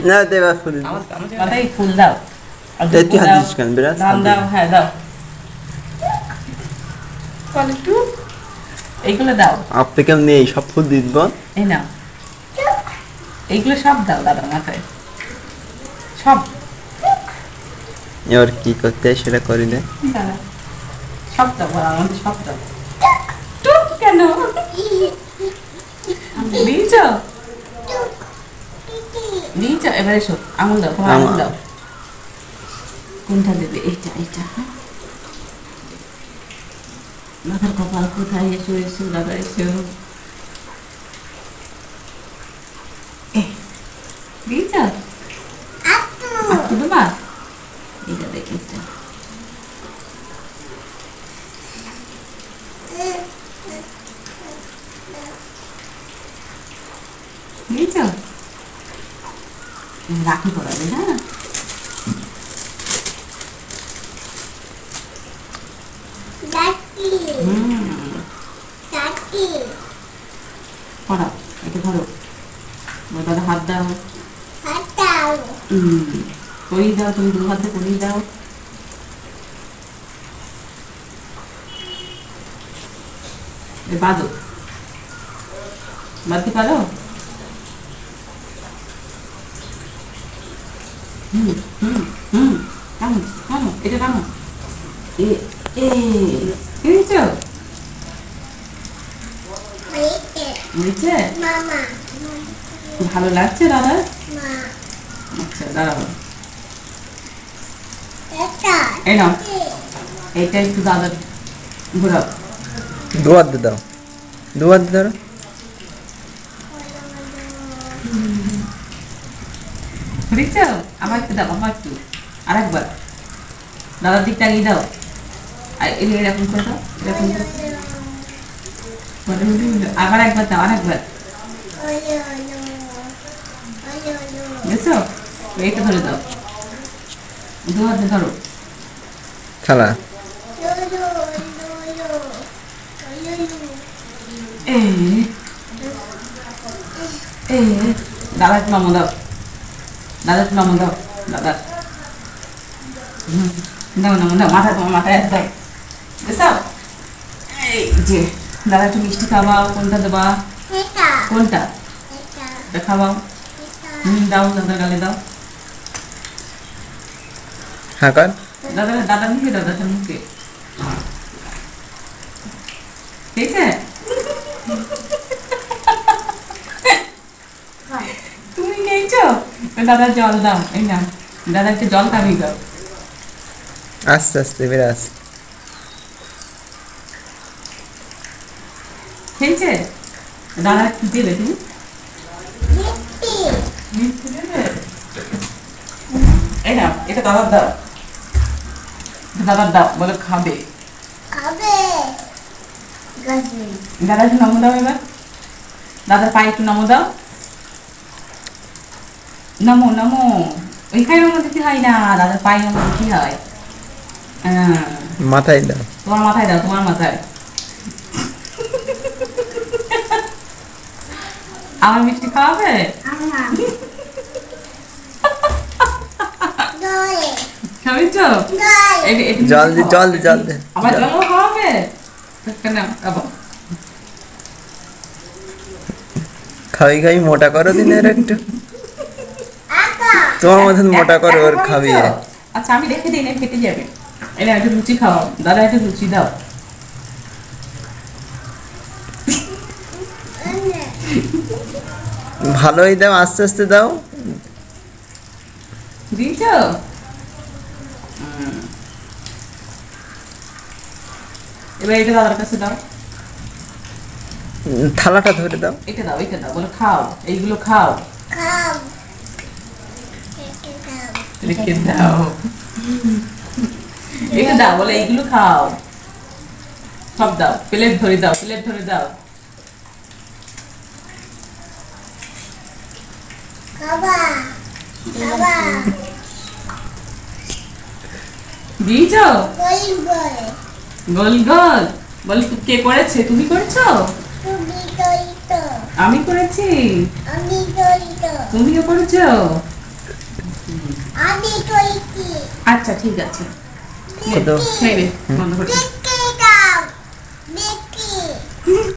না দেবা ফুল মাথায় ফুল দাও তুই হাত দিস কেন বিরাট দাও হ্যাঁ দাও একটু এইগুলো দাও আপনি কেমন নেই সব ফুল দিব এই নাও এইগুলো সব দাও দাদার মাথায় সব এবার কি করতে হয় সেটা করি না সব দাও আমাদের সব দাও টুক কেন নিয়েছ নিয়েছ এবার এসো আঙুল দাও তোমার আঙুল দাও কোনটা দেবে এইটা হ্যাঁ মাথার কপাল কোথায় এসো দাদা এসো দিয়েছ তোমার এটা দেখে নিয়েছ রাখি পড়াবে হ্যাঁ পড়াও এটা ধরো দাদা হাত দাও করিয়ে দাও তুমি দু হাতে করিয়ে দাও বাঁধো বাঁধতে পারো টানো এটা টানো ভালো লাগছে দাদা আচ্ছা দাঁড়াও এই নাও এইটা একটু দাদা ঘোরাও দুয়ার দাও দুয়ার ধরো বুঝছ আমার একটু দাও আমার একটু আরেকবার দাদার দিকটা আগিয়ে দাও এরকম করে দাও এরকম করে আবার একবার দাও আরেকবার বুঝছো এইটা ধরে দাও দু হাতে ধরো খেলা দাদা একটু নামো দাও দাদা একটু নামো দাও দাদা দাও নামো দাও মাথায় তোমার মাথায় দাও বুঝছো এই যে দাদা একটু মিষ্টি খাওয়াও কোনটা দেবা কোনটা খাওয়াও দাও দাদা গালে দাও হ্যাঁ কর দাদা মুখে দাদাটার মুখে ঠিক আছে তুমি খেয়েছো দাদা জল দাও এই না দাদা একটু জল খাবি দাও আস্তে আস্তে বিরাজ খেয়েছে দাদা কি দেবে তুমি এই না এটা দাদার দাও দাদার দাও বলে খাবে দাদা একটু নমো দাও এবার দাদার পায়ে একটু নমো দাও নমো নমো ওইখানের মধ্যে কি হয় না দাদার পায়ের মধ্যে কি হয় মাথায় দাও তোমার মাথায় দাও তোমার মাথায় আমার মিষ্টি খাওয়াবে খাবি তো জল দে জল দে জল দে আমার জলও খাওয়াবে খাই খাই মোটা করো দিনের একটু তোমার মতন মোটা করো ওর খাবিয়ে আচ্ছা আমি রেখে দিই না খেতে যাবে এনে একটু লুচি খাওয়াও দাদা একটু লুচি দাও ভালোই দাও আস্তে আস্তে দাও দিয়েছ এবার এটা দাদার কাছে দাও থালাটা ধরে দাও এটা দাও বলো খাও এইগুলো খাও রেখে দাও এটা দাও বলে এইগুলো খাও সব দাও প্লেট ধরে দাও দিয়েছ গোল গোল বল কে করেছে তুমি করেছো আমি করেছি তুমিও করেছ? আচ্ছা ঠিক আছে, কত খেয়ে নে, বন্ধ করে দে।